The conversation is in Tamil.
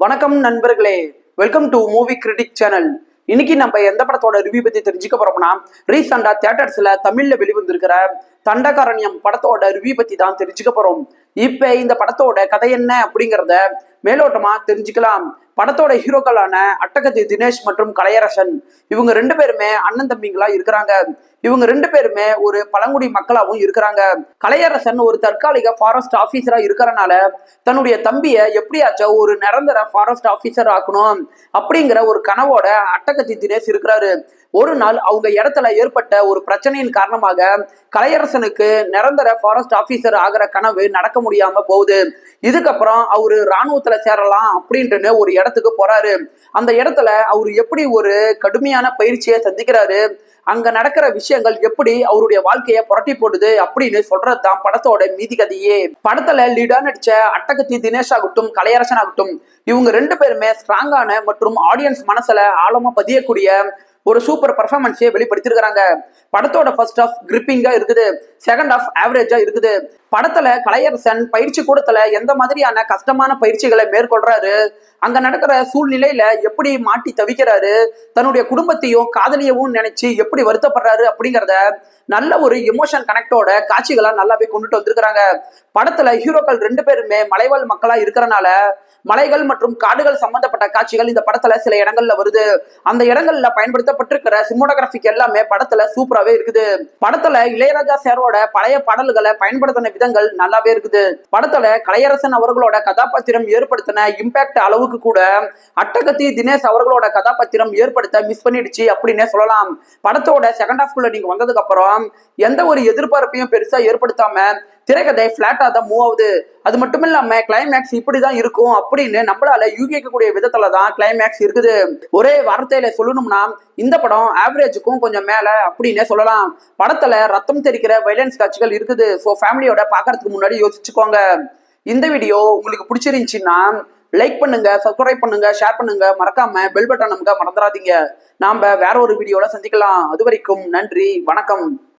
வணக்கம் நண்பர்களே, welcome to movie critic channel. இன்னைக்கு நம்ம எந்த படத்தோட ரிவ்யூ பத்தி தெரிஞ்சுக்க போறோம்னா, ரீசெண்டா தியேட்டர்ஸ்ல தமிழ்ல வெளிவந்திருக்கிற தண்டகாரண்யம் படத்தோட ரிவ்யூ பத்தி தான் தெரிஞ்சுக்க போறோம். இப்ப இந்த படத்தோட கதை என்ன அப்படிங்கறத மேலோட்டமா தெரிஞ்சுக்கலாம். படத்தோட ஹீரோக்களான அட்டகத்தி தினேஷ் மற்றும் கலையரசன், இவங்க ரெண்டு பேருமே அண்ணன் தம்பிங்களா இருக்கிறாங்க. இவங்க ரெண்டு பேருமே ஒரு பழங்குடி மக்களாவும் இருக்கிறாங்க. கலையரசன் ஒரு தற்காலிக ஃபாரஸ்ட் ஆபீசரா இருக்கிறனால தன்னுடைய தம்பிய எப்படியாச்சும் ஒரு நிரந்தர ஃபாரஸ்ட் ஆபீசர் ஆக்கணும் அப்படிங்கிற ஒரு கனவோட அட்டகத்தி தினேஷ் இருக்கிறாரு. ஒரு நாள் அவங்க இடத்துல ஏற்பட்ட ஒரு பிரச்சனையின் காரணமாக கலையரசனுக்கு நிரந்தர ஃபாரஸ்ட் ஆபீசர் ஆகிற கனவு நடக்க முடியாம போகுது. இதுக்கப்புறம் அவரு இராணுவத்துல சேரலாம் அப்படின்ட்டு ஒரு இடத்துக்கு போறாரு. அந்த இடத்துல அவரு எப்படி ஒரு கடுமையான பயிற்சியை சந்திக்கிறாரு, அங்க நடக்கிற விஷயங்கள் எப்படி அவருடைய வாழ்க்கைய புரட்டி போடுது அப்படின்னு சொல்றதுதான் படத்தோட மீதி கதையே. படத்துல லீடா நடிச்ச அட்டகத்தி தினேஷ் ஆகட்டும், கலையரசன் ஆகட்டும், இவங்க ரெண்டு பேருமே ஸ்ட்ராங்கான மற்றும் ஆடியன்ஸ் மனசுல ஆழமா பதியக்கூடிய ஒரு சூப்பர் பர்ஃபார்மன்ஸே வெளிப்படுத்திருக்கிறாங்க. படத்தோட ஃபர்ஸ்ட் ஆஃப் கிரிப்பிங்கா இருக்குது, செகண்ட் ஆஃப் ஆவரேஜா இருக்குது. படத்துல கலையரசன் பயிற்சி கூடத்துல எந்த மாதிரியான கஷ்டமான பயிற்சிகளை மேற்கொள்றாரு, அங்க நடக்கிற சூழ்நிலையில எப்படி மாட்டி தவிக்கிறாரு, தன்னுடைய குடும்பத்தையும் காதலியவும் நினைச்சு எப்படி வருத்தப்படுறாரு அப்படிங்கிறத நல்ல ஒரு எமோஷன் கனெக்டோட காட்சிகளா நல்லாவே கொண்டுட்டு வந்திருக்கிறாங்க. படத்துல ஹீரோக்கள் ரெண்டு பேருமே மலைவாழ் மக்களா இருக்கிறனால மலைகள் மற்றும் காடுகள் சம்பந்தப்பட்ட காட்சிகள் இந்த படத்துல சில இடங்கள்ல வருது. அந்த இடங்கள்ல பயன்படுத்தப்பட்டிருக்கிற சினிமோட்டோகிராபிக் எல்லாமே படத்துல சூப்பராகவே இருக்குது. படத்துல இளையராஜா சாரோட பழைய பாடல்களை பயன்படுத்தின விதங்கள் நல்லாவே இருக்குது. படத்துல கலையரசன் அவர்களோட கதாபாத்திரம் ஏற்படுத்தின இம்பாக்ட் அளவுக்கு கூட அட்டகத்தி தினேஷ் அவர்களோட கதாபாத்திரம் ஏற்படுத்த மிஸ் பண்ணிடுச்சு அப்படின்னே சொல்லலாம். படத்தோட செகண்ட் ஹாஃப்குள்ள நீங்க வந்ததுக்கு அப்புறம் எந்த ஒரு எதிர்பார்ப்பையும் பெருசா ஏற்படுத்தாம திரைக்கதை பிளாட்டா தான் மூவ் ஆகுது. அது மட்டும் இல்லாம கிளைமேக்ஸ் இப்படிதான் இருக்கும் அப்படின்னு நம்மளால யூகிக்கக்கூடிய விதத்துல தான் கிளைமேக்ஸ் இருக்குது. ஒரே வார்த்தையில சொல்லணும்னா இந்த படம் ஆவரேஜுக்கும் கொஞ்சம் மேல அப்படின்னே சொல்லலாம். படத்துல ரத்தம் தெரிக்கிற வைலன்ஸ் காட்சிகள் இருக்குது. ஸோ ஃபேமிலியோட பாக்குறதுக்கு முன்னாடி யோசிச்சுக்கோங்க. இந்த வீடியோ உங்களுக்கு பிடிச்சிருந்துச்சுன்னா லைக் பண்ணுங்க, சப்ஸ்கிரைப் பண்ணுங்க, ஷேர் பண்ணுங்க, மறக்காம பெல் பட்டன் நமக்கு மறந்துடாதீங்க. நாம வேற ஒரு வீடியோல சந்திக்கலாம். அது வரைக்கும் நன்றி, வணக்கம்.